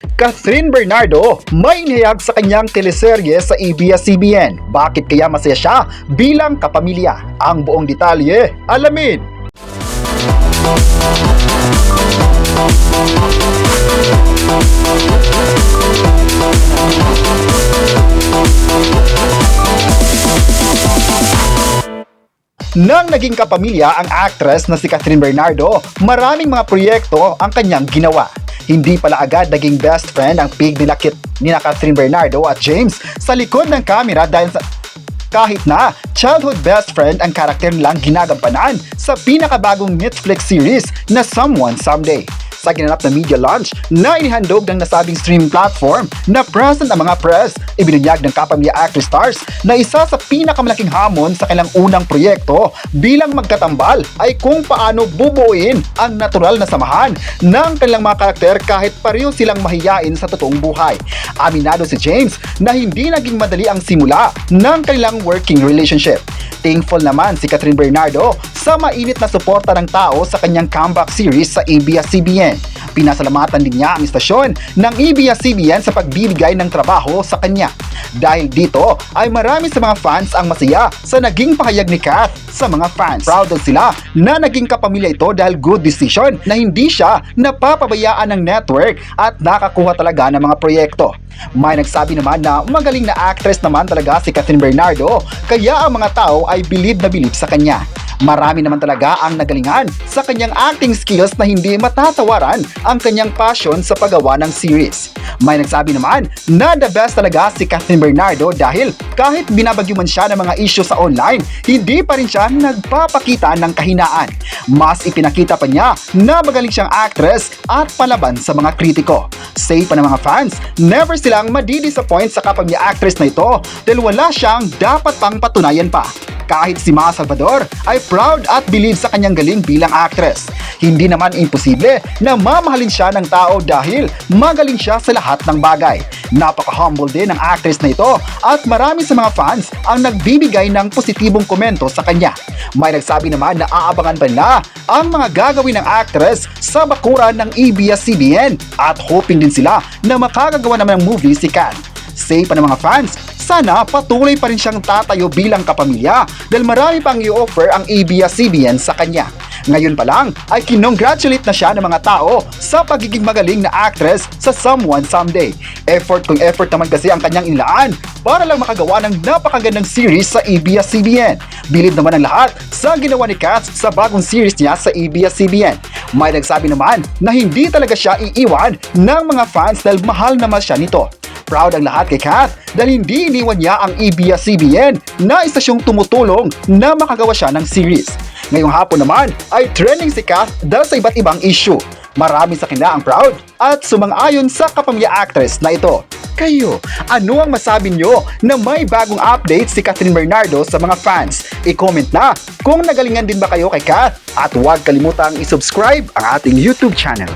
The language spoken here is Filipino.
Catherine Bernardo may inihayag sa kanyang teleserye sa ABS-CBN. Bakit kaya masaya siya bilang kapamilya? Ang buong detalye, alamin! Nang naging kapamilya ang actress na si Catherine Bernardo, maraming mga proyekto ang kanyang ginawa. Hindi pala agad naging best friend ang pig nila Catherine Bernardo at James sa likod ng camera dahil sa kahit na childhood best friend ang karakter nilang ginagampanan sa pinakabagong Netflix series na Someone Someday. Sa ginanap na media launch na inihandog ng nasabing streaming platform na present ang mga press, ibinunyag ng kapamilya actress stars na isa sa pinakamalaking hamon sa kanilang unang proyekto bilang magkatambal ay kung paano bubuuin ang natural na samahan ng kanilang mga karakter kahit pareho silang mahiyain sa totoong buhay. Aminado si James na hindi naging madali ang simula ng kanilang working relationship. Thankful naman si Catherine Bernardo sa mainit na suporta ng tao sa kanyang comeback series sa ABS-CBN. Pinasalamatan din niya ang istasyon ng ABS-CBN sa pagbibigay ng trabaho sa kanya. Dahil dito ay marami sa mga fans ang masaya sa naging pahayag ni Kath sa mga fans. Proud daw sila na naging kapamilya ito dahil good decision na hindi siya napapabayaan ng network at nakakuha talaga ng mga proyekto. May nagsabi naman na magaling na actress naman talaga si Catherine Bernardo kaya ang mga tao ay bilib na bilib sa kanya. Marami naman talaga ang nagalingan sa kanyang acting skills na hindi matatawaran ang kanyang passion sa paggawa ng series. May nagsabi naman na the best talaga si Catherine Bernardo dahil kahit binabagyo man siya ng mga issue sa online, hindi pa rin siya nagpapakita ng kahinaan. Mas ipinakita pa niya na magaling siyang actress at palaban sa mga kritiko. Say pa ng mga fans, never silang madi-disappoint sa kapamilya actress na ito dahil wala siyang dapat pang patunayan pa. Kahit si Ma Salvador ay proud at believe sa kanyang galing bilang actress. Hindi naman imposible na mamahalin siya ng tao dahil magaling siya sa lahat ng bagay. Napaka-humble din ng actress na ito at marami sa mga fans ang nagbibigay ng positibong komento sa kanya. May nagsabi naman na aabangan pa nila ang mga gagawin ng actress sa bakuran ng ABS-CBN at hoping din sila na makakagawa naman ng movie si Kat. Say pa ng mga fans, sana patuloy pa rin siyang tatayo bilang kapamilya dahil marami pang i-offer ang ABS-CBN sa kanya. Ngayon pa lang ay kinongratulate na siya ng mga tao sa pagiging magaling na actress sa Someone Someday. Effort kung effort naman kasi ang kanyang inilaan para lang makagawa ng napakagandang series sa ABS-CBN. Bilib naman ang lahat sa ginawa ni Kat sa bagong series niya sa ABS-CBN. May nagsabi naman na hindi talaga siya iiwan ng mga fans dahil mahal naman siya nito. Proud ang lahat kay Kath dahil hindi iniwan niya ang ABS-CBN na istasyong tumutulong na makagawa siya ng series. Ngayong hapon naman ay trending si Kath dahil sa iba't ibang issue. Marami sa kanya ang proud at sumang-ayon sa kapamilya actress na ito. Kayo, ano ang masabi nyo na may bagong update si Catherine Bernardo sa mga fans? I-comment na kung nagalingan din ba kayo kay Kath at huwag kalimutang i-subscribe ang ating YouTube channel.